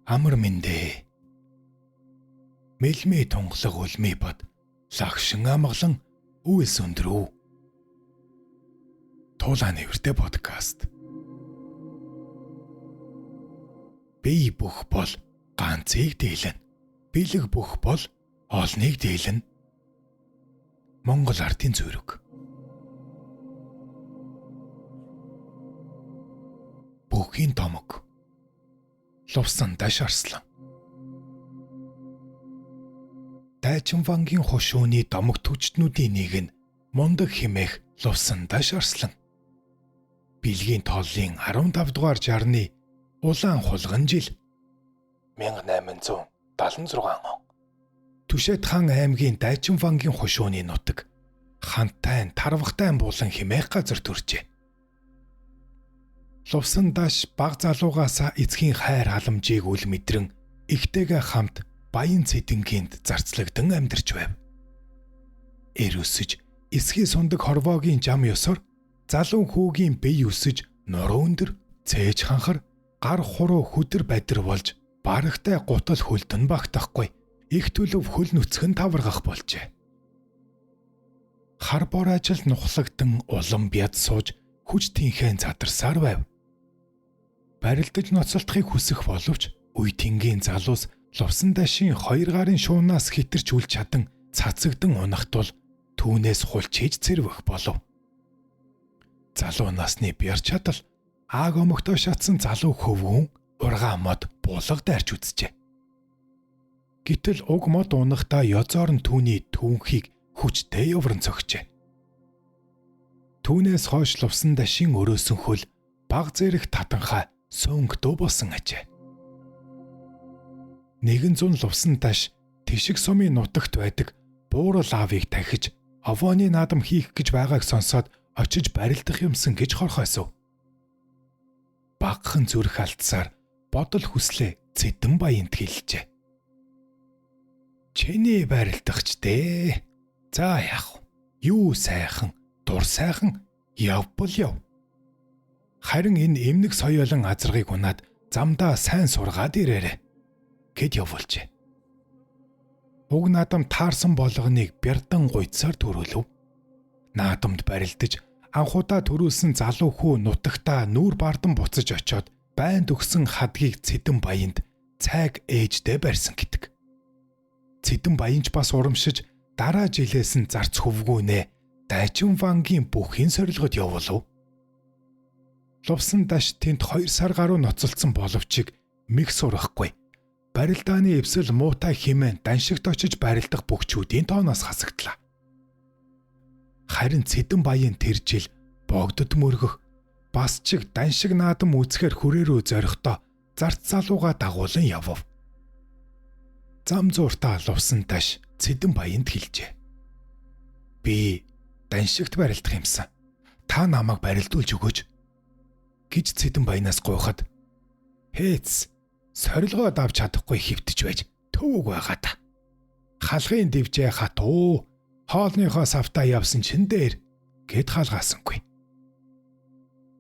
Амар мэндэ. Мэлмээ тунгалаг үлмий бод лагшин амгалан үйлс өндрөө. Туулаа нэвртэй подкаст. Бие бүх бол ганцыг дийлэн. Бэлэг бүх бол олныг дийлэн. Монгол ардын зүрэг. Бүхийн томог. Лувсан даш арслан. Дайчин вангийн хошууны домог түчтнүүдийн нэг нь мундаг химээх лувсан даш арслан. Билгийн тооллын 15 дугаар жарны улаан хулган жил 1876 он. Түшэт хаан аймгийн Дайчин вангийн хошууны нутаг хантай тарвахтай булан химээх газар төржээ. Лувсан даш баг залуугаасаа эцгийн хайр халамжийг үл мэдрэн ихтэйгээ хамт баян цэдэнгийнд зарцлагдан амьдарч байв. Эр өсөж эсхий сундаг хорвоогийн жам ёсоор залуу хүүгийн бие өсөж нуруу өндөр цээж ханхар гар хуруу хөдөр бадир болж барагтай гутал хөлдөн багтахгүй их төлөв хөл нүцгэн таваргах болжээ. Хар бор ажилд нухлагдан улам бяд сууж хүч тэнхээ задарсаар байв. Барилдаж ноцолдохыг хүсэх боловч үе тэнгийн залуус лувсан дашийн 2 гарын шуунаас хитэрч үл чадан цацагдан унах тул түүнээс хулч хийж цэрвэх болов. Залуу насны бяр чадал ааг омогтой шатсан залуу хөвгүүн ургаан мод булга дайрч үзжээ. Гэтэл уг мод унахдаа ёзоор нь түүний түүнхийг хүчтэй явран цогчээ. Түүнээс хойш лувсан дашийн өрөөсөн хөл баг зэрэг татанхай сөнгөдөө болсон ажээ. 100 лувсан даш тишиг сумын нутагт байдаг буурал аавыг тахиж овооны наадам хийх гэж байгааг сонсоод очиж барилдах юмсан гэж хорхойсов. Багхан зүрх алдсаар бодол хүслээ цэдэн баянд хэлжээ. Чиний барилдахч дээ. За яах вэ? Юу сайхан, дур сайхан явбал яв. Харин энэ эмнэг соёолон азаргыг унаад замдаа сайн сургаад ирээрэй гэд явуулжээ. Уг наадам таарсан болгоныг бярдан гуйцаар төрүүлв. Наадамд барилдаж анхудаа төрүүлсэн залуу хүү нутагтаа нүүр бардан буцаж очоод байнд өгсөн хадгийг цэдэн баянд цайг ээждээ барьсан гэдэг. Цэдэн баянч бас урамшиж дараа жилээс нь зарц хөвгүүнээ Дайчин вангийн бүхийн сорилгод явуулв. Лувсан даш тэнд 2 сар гаруй ноцолцсон боловч мэх сурахгүй. Барилдааны эвсэл муутай химэн даншигт очиж барилдах бүгчүүдийн тооноос хасагдлаа. Харин цэдэн баян тэр жил богдод мөргөх бас чиг даншиг наадам үүсгэр хүрээрөө зорихдоо зарц залууга дагуулan явв. Зам зууртаа лувсан даш цэдэн баянд хэлжээ. Би даншигт барилдах юмсан. Та намайг барилдуулж өгөөч гэж цэдэн баянаас гуйхад хээц сорилгоо давж чадахгүй хөвтөж байж төвөг байгаа та. Халгын дэвжээ хатуу хоолныхоо савтаа явсан чин дээр гэд хаалгаасангүй.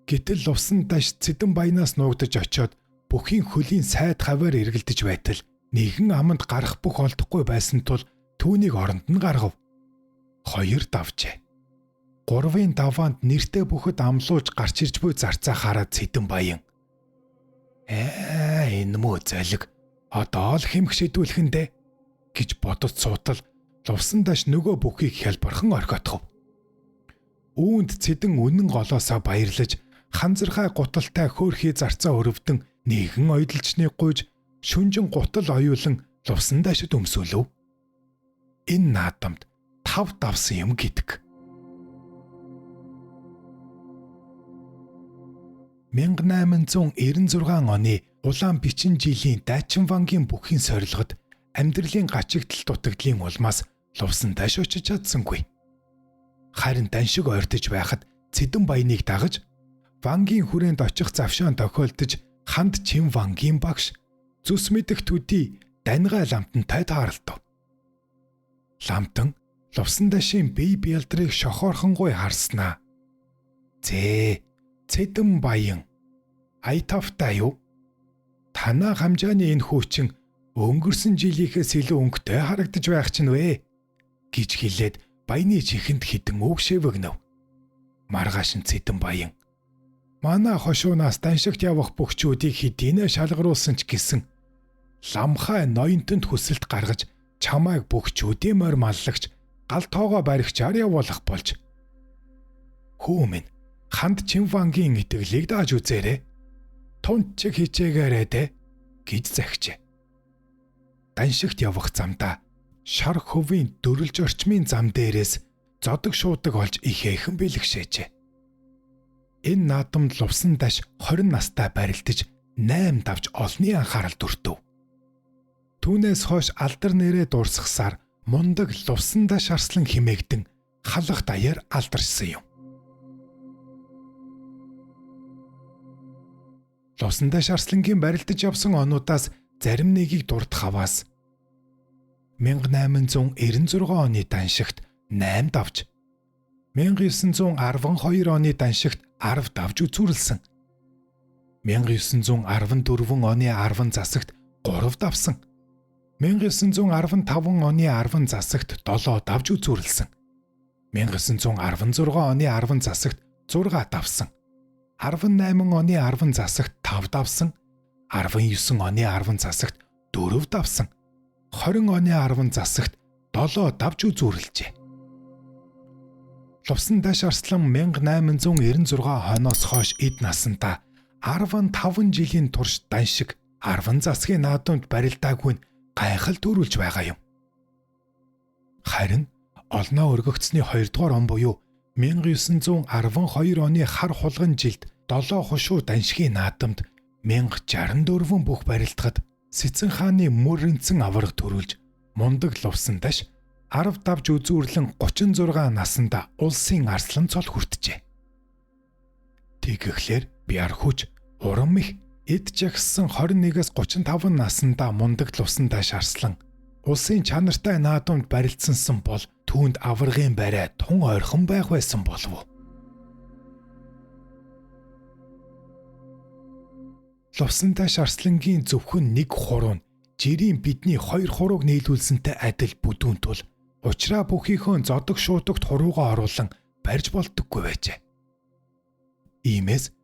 Гэтэл лувсан даш цэдэн баянаас нуугдаж очоод бүхийн хөлийн сайд хаваар эргэлдэж байтал нэгэн аманд гарах бүх олдохгүй байсан тул түүнийг оронд нь гаргав. 2 давжээ. 3-ын даваанд нэртэй бүхэд амлууж гарч ирж буй зарцаа хараад цэдэн баян. Энэ мөө залиг одоо л хэмх шидүүлэхэндэ гэж бодож суутал лувсан даш нөгөө бүхийг хялбархан орхиотгов. Үүнд цэдэн үнэн голоосоо баярлаж ханзархай гуталтай хөөрхий зарцаа өрөвдөн нэгэн ойдолчныг гуйж шүнжин гутал оюулан лувсан дашид өмсүүлв. Энэ наадамд 5 давсан юм гэдэг. 1896 оны улаан бичин жилийн Дайчин вангийн бүхийн сорилгод амьдралын гачигдал дутагдлын улмаас лувсан даш очиж чадсангүй. Харин даншиг ойртож байхад цэдэн баяныг дагаж вангийн хүрээнд очих завшаан тохиолдож ханд чин вангийн багш зүс мэдэх төдий даньгай ламтантай тааралдав. Ламтан лувсан дашийн бие бэлдрийг шохоорхонгуй харснаа. Цэдэн баян ай тавтай юу? Танаа хамжааны энэ хүүчин өнгөрсөн жилийнхээс илүү өнгөтэй харагдаж байх ч нүвэ гэж хэлээд баяны чихэнд хитэн үгшэвгнэв. Маргааш нь цэдэн баян манай хошуунаас даншигт явах бөхчүүдийг хэдийнэ шалгаруулсан ч гэсэн ламхай ноёнтонд хүсэлт гаргаж чамайг бөхчүүдийн морь маллагч гал тоогоо баригчаар явуулах болж. Хүү минь ханд Чинвангийн итгэлийг дааж үзээрэй. Тунч хичээгээрэй дээ гэж захижээ. Даншигт явах замдаа шар хөвийн дөрөлж орчмын зам дээрээс зодог шуудаг олж ихээхэн бэлгшээжээ. Энэ наадамд лувсан даш 20 настай барилдаж 8 давж олны анхаарал дүртэв. Түүнээс хойш алдар нэрээ дурсахсаар мундаг лувсан даш арслан химээгдэн халах даяар алдаршсан юм. Лувсан даш арслангийн барилдаж явсан онуудаас зарим нэгийг дурдах аваас 1896 оны даншигт 8 давж, 1912 оны даншигт 10 давж үзүүлсэн. 1914 оны 10 засагт 3 давсан. 1915 оны 10 засагт 7 давж үзүүлсэн. 1916 оны 10 засагт 6 давсан. 18 оны 10 засагт 5 давсан. 19 оны 10 засагт 4 давсан. 20 оны 10 засагт 7 давж үзүүлжээ. Лувсан даш арслан 1896 оноос хойш эд насандаа 15 жилийн турш даншиг 10 засгийн наадамд барилдаагүй нь гайхал төрүүлж байгаа юм. Харин олноо өргөгдсөний 2 дугаар он буюу 1912 оны хар хулган жилд 7 хушуу даншгийн наадамд 1064 бүх барилдахад Сэцэн хааны мөрөнцөн аварга төрүүлж мундаг лувсан даш 10 давж үзүүрлэн 36 наснда улсын арслан цол хүртжээ. Тэгэхлээр биар хүч, урам их, эд жагссан 21-с 35 наснда мундаг лувсан даш арслан улсын чанартай наадамд барилдсансан бол түүнд аваргын барай тун ойрхон байх байсан болов. Лувсан даш арслангийн зөвхөн нэг хуруу нь жирийн бидний 2 хурууг нийлүүлсэнтэй адил бүдүүн тул учраа бүхийхөө зодог шуудагт хуруугаа оруулан барьж болдоггүй байжээ. Иймээс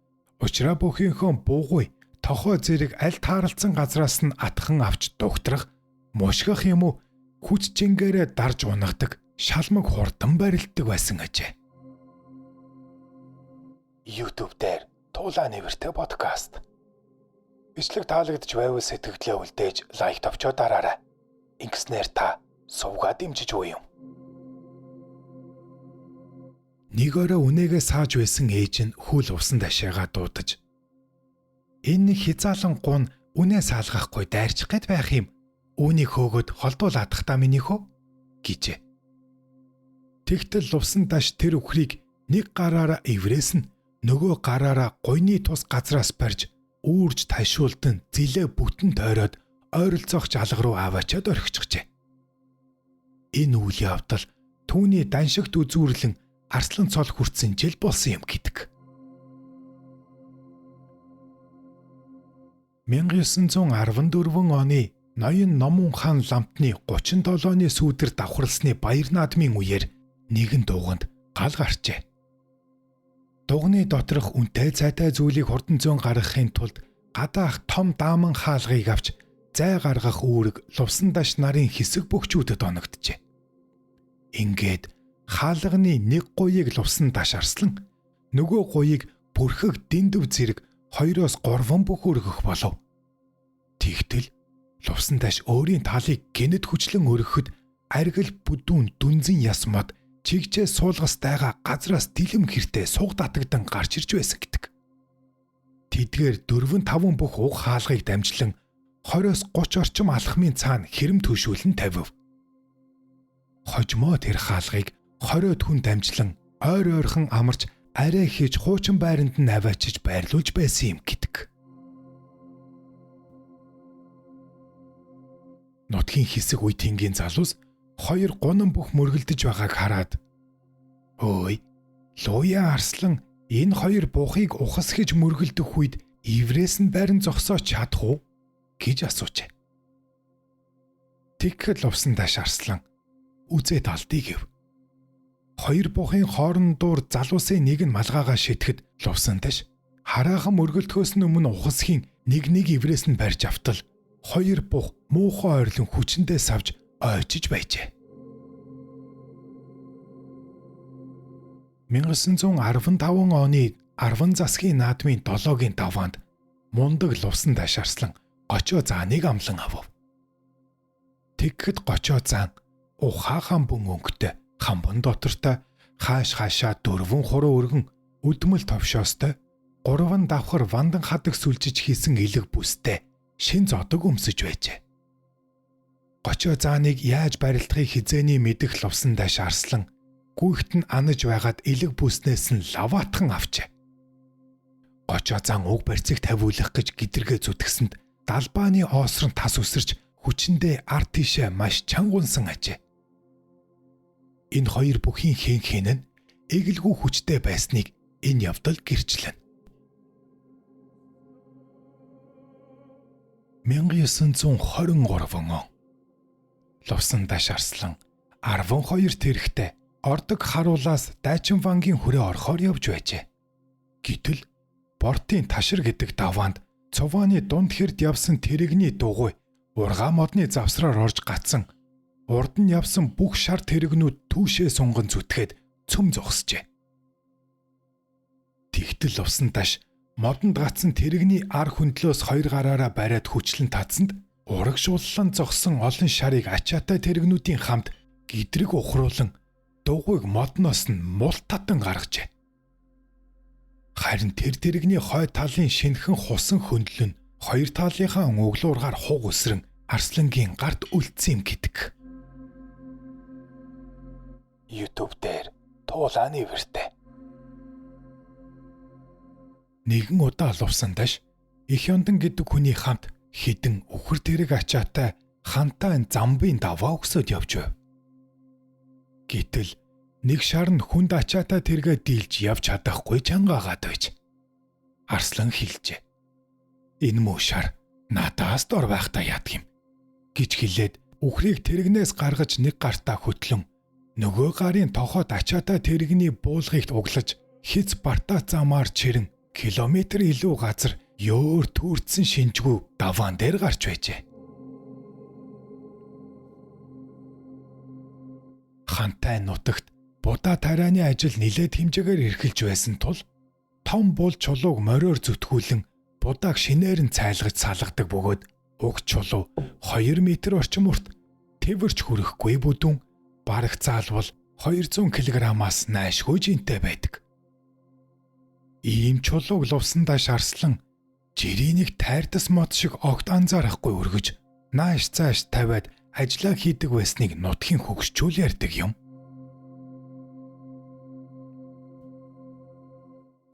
учраа бүхийхөө буугүй тохоо зэрэг аль тааралцсан газраас нь атхан авч дугтрах, мушгах юм уу хүч чингээрээ дарж унагадаг шалмаг хурдан барилддаг байсан ажээ. YouTube дээр Туулаа нэвэртэй подкаст. Бичлэг таалагдж байвал сэтгэлдээ үлдээж лайк товчоо дараарай. Ингэснээр та сувгаа дэмжиж буй юм. Нэг орой үнээгээ сааж байсан ээж нь хүл увсан дашаагаа дуудаж энэ хязаалан гун үнээ саалгахгүй дайрчих гээд байх юм. Үүнийг хөөгöd холдуулаадах та минийхөө гэжээ. Тэгтэл лувсан даш тэр өхрийг нэг гараараа эврээс нь нөгөө гараараа гуйны тус газраас барьж үүрж ташуулдан зилээ бүтэн тойроод ойролцоох жалга руу аваачаад орхичихжээ. Энэ үйл явдал түүний даншигт үзүүрлэн арслан цол хүртсэн жил болсон юм гэдэг. 1914 оны ноён Номун хаан ламтны 37-ны сүүдэр давхарлсны баяр наадмын үеэр нэгэн дуганд гал гарчээ. Дугны доторх үнэтэй цайтай зүйлийг хурдан зөөн гаргахын тулд гадаах том дааман хаалгыг авч зай гаргах үүрэг лувсан даш нарын хэсэг бөхчүүдэд оногджээ. Ингээд хаалганы нэг гуйыг лувсан даш арслан нөгөө гуйыг бүрхэг дэндв зэрэг 2-3 бүх өргөх болов. Тэгтэл лувсан даш өөрийн талыг гинэд хүчлэн өргөхөд аргил бүдүүн дүнзэн яс мод чигчээ суулгас дайгаа газраас дэлэм хэртээ суг татагдан гарч ирж байсан гэдэг. Тэдгээр 4-5 бүх уг хаалгыг дамжлан 20-30 орчим алхмын цаана хэрэм төшүүлэн тавив. Хожмоо тэр хаалгыг 20 хүн дамжлан ойр ойрхон амарч арай хийж хуучин байранд нь аваачиж байрлуулж байсан юм гэдэг. Нутгийн хэсэг үе тэнгийн залуус 2 гунан бүх мөргөлдөж байгааг хараад "Ой, Луя арслан энэ 2 буухыг ухас гэж мөргөлдөх үед иврээс нь барин зогсооч чадах уу?" гэж асуужээ. Тэгэхэд Лувсан даш Арслан үзээд алдъя гэв. Хоёр буухын хоорондуур залуусын нэг нь малгайгаа шитгэхэд Лувсан даш хараахан мөргөлдөхөөс өмнө ухасхийн нэг иврээс нь барьж автал хоёр бух муухай ойрлон хүчэндээ савж ойчиж байжээ. 1915 оны 10 засгийн наадмын 7-гийн даваанд мундаг Лувсан даш Арслан гочоо зааныг амлан авав. Тэгэхэд гочоо заан ухаахан бөн өнгөтэй хамбан дотортой хаашаа 4-3 өргөн өдмөл товшоостой 3 давхар вандан хадаг сүлжиж хийсэн элэг бүстэй шин зодог өмсөж байжээ. Гочоо зааныг яаж барилдахыг хизээний мэдэх Лувсан даш Арслан гүйхт нь анаж байгаад элэг бүснээс нь лаваатхан авчээ. Гочоо заан уг барьцыг тавиулах гэж гидэргээ зүтгсэнд далбааны оосрон тас үсэрч хүчэндээ ард тийшээ маш чангунсан ажээ. Энэ хоёр бүхийн хэн нь эгэлгүй хүчтэй байсныг энэ явдал гэрчлэн. 1923 он Лувсан даш Арслан 12 тэрэгтэй ордог харуулаас Дайчин вангийн хүрээ орохоор явж байжээ. Гэтэл Бортын ташир гэдэг даваанд цувааны дунд хэрд явсан тэрэгний дугуй ургаа модны завсраар орж гацсан. Урд нь явсан бүх шар тэрэгнүүд түүшээ сунган зүтгээд цөм зогсжээ. Тэгтэл Лувсан даш модонд гацсан тэрэгний ар хөндлөөс хоёр гараараа бариад хүчлэн татсанд урагшууллан зогсон олон шарыг ачаатай тэрэгнүүдийн хамт гидрэг ухруулан дугуйг модноос нь мулт татан гаргажээ. Харин тэр тэрэгний хой талын шинхэн хусан хөндлөн хоёр талынхаа өглөөргаар хуг өсрөн Арслангийн гарт үлдсэн юм гэдэг. YouTube дээр туулааны вэртэй. Нэгэн удаа Лувсан даш их Яндан гэдэг хүний хамт хідэн үхэр тэрэг ачаатай хантай замбын даваа өгсөд явж байв. Гэтэл нэг шар нь хүнд ачаатай тэргээ дийлж явж чадахгүй чангаагаад байж. Арслан хэлжээ. Энэ муу шар надаас дор байхдаа яадаг юм гэж хэлээд үхрийг тэрэгнээс гаргаж нэг гартаа хөтлөн нөгөө гарын тохоод ачаатай тэрэгний буулгыг углаж хиз бартаа замаар чирэн километр илүү газар ёор түүрдсэн шинжгүй даваан дээр гарч байжээ. Хантай нутагт будаа тарианы ажил нэлээд хэмжээгээр эрхэлж байсан тул том бул чулууг мориор зүтгүүлэн будааг шинээр нь цайлгаж салгадаг бөгөөд уг чулуу 2 м орчим урт тэвэрч хүрэхгүй бүдүүн бараг заалбал 200 кг-аас наашгүй жинтэй байдаг. Ийм чулууг Лувсан даш Арслан жирийнийг тайрдас мод шиг огт анзаарахгүй өргөж нааш цааш тавиад ажиллаа хийдэг байсныг нутгийн хөгшчүүл ярьдаг юм.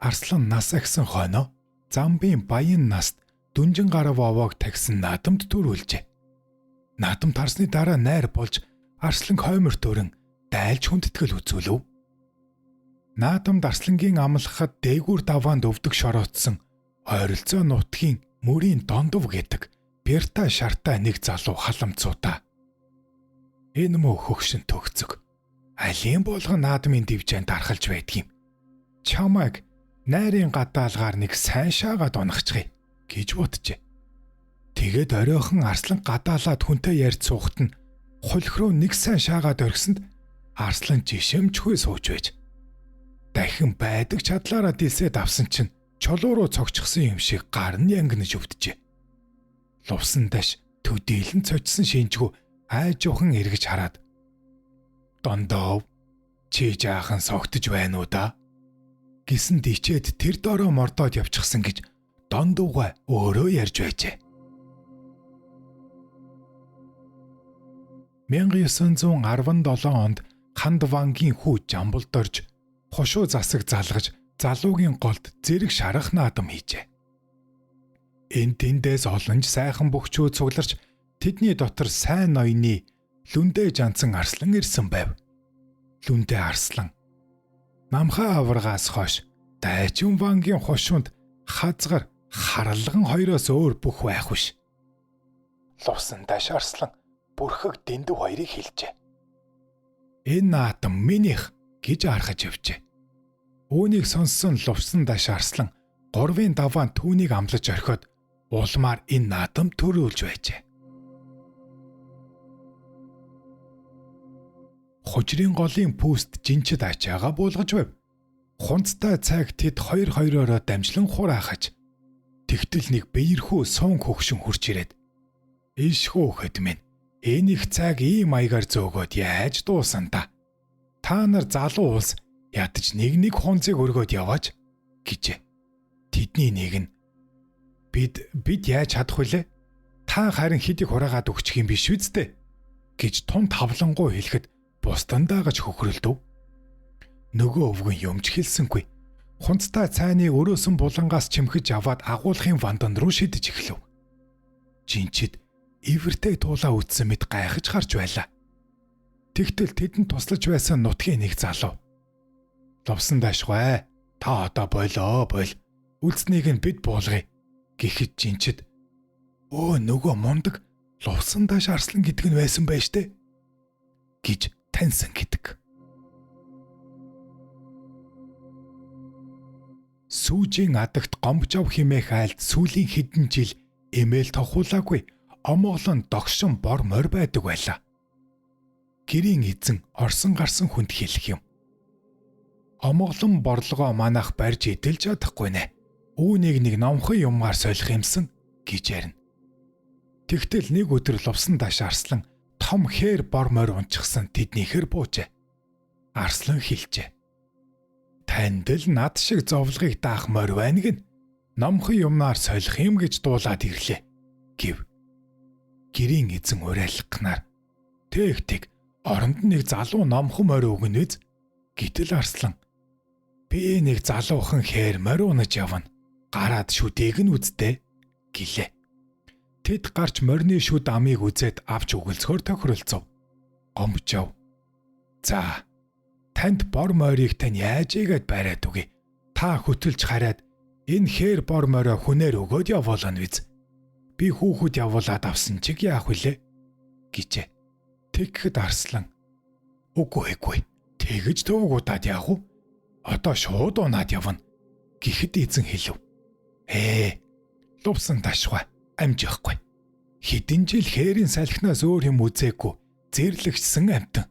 Арслан нас агсан хойноо замбын баян наст дүнжин гарав овоог тагсан наадамд төрүүлжээ. Наадамд харсны дараа найр болж Арслан хойморт өрн дайлж хүндэтгэл үзүүлв. Наадамд Арслангийн амлахад дээгүүр даваанд өвдөг шороотсон ойролцоо нутгийн мөрийн дондов гэдэг Берта шартай нэг залуу халамцуудаа. Энэ мөө хөгшин төгцөг. Алийн болгон наадмын дивжээнд дархалж байдгийм. Чамайг найрын гадаалгаар нэг сайн шаагаад унахчихъя гэж боджээ. Тэгээд оройхон Арслан гадаалаад хүнтэй ярьж суухт нь хулх руу нэг сайн шаагаад орхисонд Арслан жишэмчгүй сууж байж. Дахин байдаг чадлаараа дилсээд авсан чинь чулуу руу цогчсон юм шиг гар нь янгнаж өвдөжээ. Лувсан даш төдийлөн цочсон шинжгүй айжуухан эргэж хараад "Дондоо чи жаахан согтож байна уу да?" гэсэн дичээд тэр доороо мордоод явчихсан гэж дондууга өөрөө ярьж байжээ. 1917 онд Ханд вангийн хүү Жамбулд орж хошуу засаг залгаж залуугийн голд зэрэг шарах наадам хийжээ. Энэ тэндээс олонж сайхан бөхчүүд цугларч тэдний дотор сайн ноёны Лүндэ жанцсан Арслан ирсэн байв. Лүндэ Арслан намхаа аваргаас хойш Дайчин вангийн хошуунд хазгар харалган хоёроос өөр бүх байх биш. Лувсан даш арслан бүрхэг дэндүү хоёрыг хэлжээ. Энэ наадам минийх гэж аргаж явжээ. Үүнийг сонссон лувсан даш арслан 3-ын даваан түүнийг амлаж орхиод улмаар энэ наадам төрүүлж байжээ. Хужрын голын пүүст жинчид ачаага буулгаж байв. Хунцтай цайг тэд хоёр-хоёроо дамжлан хураахаж. Тэгтэл нэг биерхүү суун хөгшин хурж ирээд "Ишхүү хөд минь, энэ их цайг ийм маягаар зөөгөөд яаж дуусан та? Та нар залуу улс ядаж нэг хунцыг өргөөд яваач" гэжээ. Тэдний нэг нь бид яаж чадах вүлээ? Та харин хэдийг хураагаад өгчих юм биш үсттэй гэж тун тавлангуу хэлэхэд бусдан даагаж хөхрөлдөв. Нөгөө өвгөн юмч хэлсэнгүй. Хунцтай цайныг өрөөсөн булангаас чимхэж аваад агуулгын вандан руу шидэж эхлэв. Жинчид ивэртэй туулаа үтсэн мэт гайхаж гарч байлаа. Тэгтэл тэдэнд туслаж байсан нутгийн нэг залуу. "Лувсан дашгүй. Та одоо болоо. Үлдснийг нь бид буулгая" гэхэд жинчид нөгөө мундаг лувсан даш арслан гэдэг нь байсан байж тээ гэж таньсан гэдэг. Сүүжийн адагт гомбжав химээх айлд сүүлийн хэдэн жил эмээл тохуулаагүй омоолон догшин бор морь байдаг байлаа. Гэрийн эзэн орсон гарсан хүнд хэлэх юм. "Омоолон борлогоо манайх барьж эдэлж чадахгүй нэ. Үүнийг нэг номхон юмар солих юмсан" гэж ярина. Тэгтэл нэг өдөр лувсан даш арслан том хээр бор морь унчихсан тэднийхэр буужээ. Арслан хэлжээ. "Танд л над шиг зовлогыг даах морь байна гин. Номхон юмнаар солих юм гэж дуулаад ирлээ" гэв. Гэрийн эзэн уриалгахнаар "Тэг. Оронд нэг залуу номхон морь өгнө үз" гэтэл арслан "Би нэг залуухан хээр морь унаж явна. Гараад шүдээг нь үздэй" гэлээ. Тэд гарч морины шүд амыг үзээд авч өгөлцөхөөр тохиролцов. Гомбжав. "За, танд бор морийг тань яаж игээд бариад өгье. Та хөтөлж хараад энэ хээр бор морио хүнээр өгөөд явуулна биз. Би хүүхэд явуулаад авсан чиг яах вүлээ" гэжээ. Тэгэхэд арслан "Үгүй. Тэгж төвгүүдаад яах вэ? Одоо шууд унаад явна" гэхэд эзэн хэлв. Лувсан дашгүй амжихгүй. Хэдэн жил хээрийн салхинаас өөр юм үзээгүй зэрлэгчсэн амтан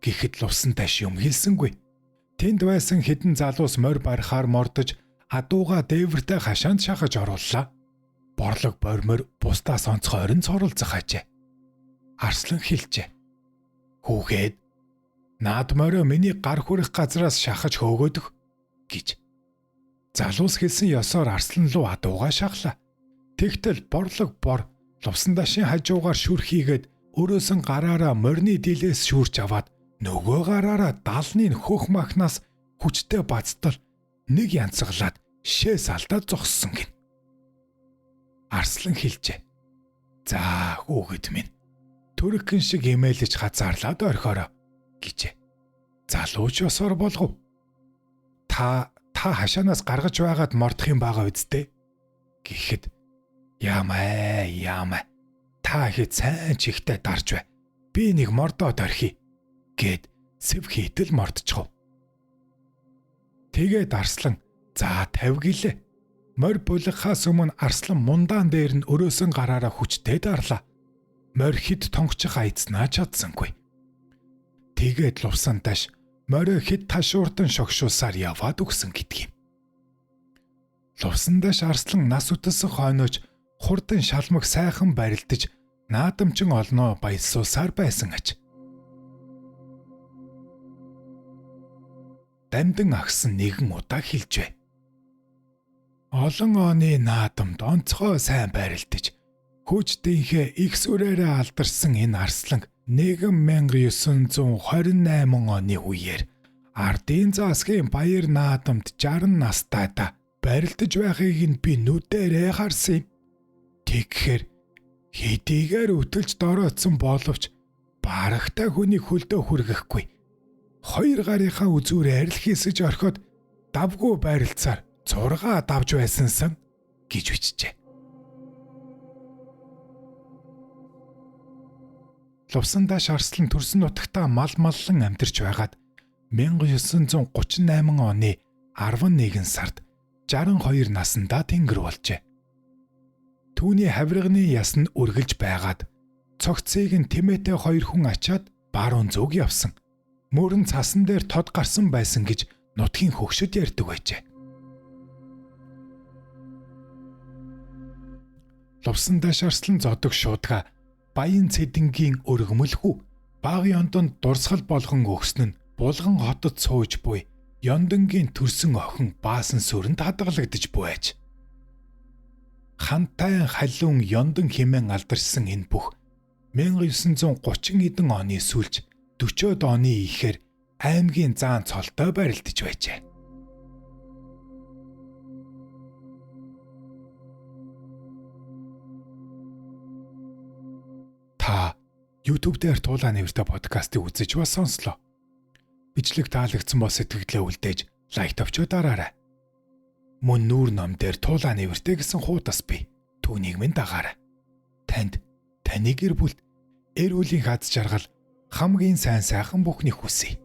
гэхэд лувсан даш юм хэлсэнгүй. Тэнд байсан хэдэн залуус морь барихаар мордож адууга дээвэртэй хашаанд шахаж орууллаа. Борлог бормор бусдаас онцгой орон цоролцох ажээ. Арслан хэлжээ. "Хүүхэд, наад морио миний гар хүрэх газраас шахаж хөөгөөдөх" гэж. Залуус хэлсэн ёсоор арслан руу адууга шахлаа. Тэгтэл борлог бор лувсан дашийн хажуугаар шүр хийгээд өрөөсөн гараараа морины дилээс шүүрч аваад нөгөө гараараа далны хөх махнаас хүчтэй бацтал нэг янцглаад шээс алдаад зогссон гин. Арслан хэлжээ. "За хүүхэд минь, төрөхөн шиг эмээлж хазаарлаад орхиороо" гэжээ. Залууч ёсоор болгов. Та хашаанаас гаргаж байгаад мордох юм байгаа үсттэй гэхэд Яамаа. Та хэд сайн чихтэй дарж бай. Би нэг мордоод орхи гэд сэв хийтэл мордчихов. Тэгээд арслан "За 50 гэлээ." Морь булгахаас өмнө арслан мундаан дээр нь өрөөсөн гараараа хүчтэй дарлаа. Морь хид тонгчих айцнаа чадсангүй. Тэгээд лувсан даш морио хид ташуурдан шогшуулсаар яваад өгсөн гэдгийг. Лувсан даш арслан нас үтсэх хойноож хурдан шалмаг сайхан барилдаж наадамчин олноо баялсуулсаар байсан аж. Дамдан агсан нэгэн удаа хэлжээ. Олон оны наадамд онцгой сайн барилдаж хүчтэйхээ их сүрээрээ алдарсан энэ арслан 1928 оны үеэр ардын засгийн баяр наадамд 60 настайдаа барилдаж байхыг нь би нүдэрээ харсан юм. Тэгэхээр хэдийгээр өтөлж дороодсон боловч барагтай хүний хөлдөө хүргэхгүй. 2 гарынхаа үзүүрээр арил хийсэж орхиод давгүй байралцаар 6 давж байсансан гэж бичжээ. Лувсан дааш арслан төрсөн нутагтаа мал маллан амьдарч байгаад 1938 оны 11 сард 62 наснда тэнгэр болжээ. Түүний хавирганы яс нь үргэлж байгаад цогцыг нь Тимоте 2 хүн ачаад баруун зүг явсан. Мөрөн цасан дээр тод гарсан байсан гэж нутгийн хөгшөд ярьдаг байжээ. Лувсан дааш арслан зодог шуудга Баян цэдэнгийн өргөмөлхүү баг ёндонд дурсгал болгон өгсөн нь Булган хотод сууж буй Ёндонгийн төрсөн охин Баасан сүрэнд хадгалагдаж буйж. Хантай халуун Ёндон хэмээн алдарсан энэ бүх 1930 эдэн оны сүүлч 40-од оны ихээр аймгийн заан цолтой барилдаж байжээ. Та YouTube дээр Туулаа нэртэй подкастыг үзэж ба сонслоо. Бичлэг таалагдсан бол сэтгэлдээ үлдээж лайк товчоо дараарай. Мөн нүүр ном дээр Туулаа нэртэй гэсэн хуудас бий. Түүнийг минь дагаарай. Танд таны гэр бүлд эрүүлийн хаз жаргал хамгийн сайн сайхан бүхнийг хүсье.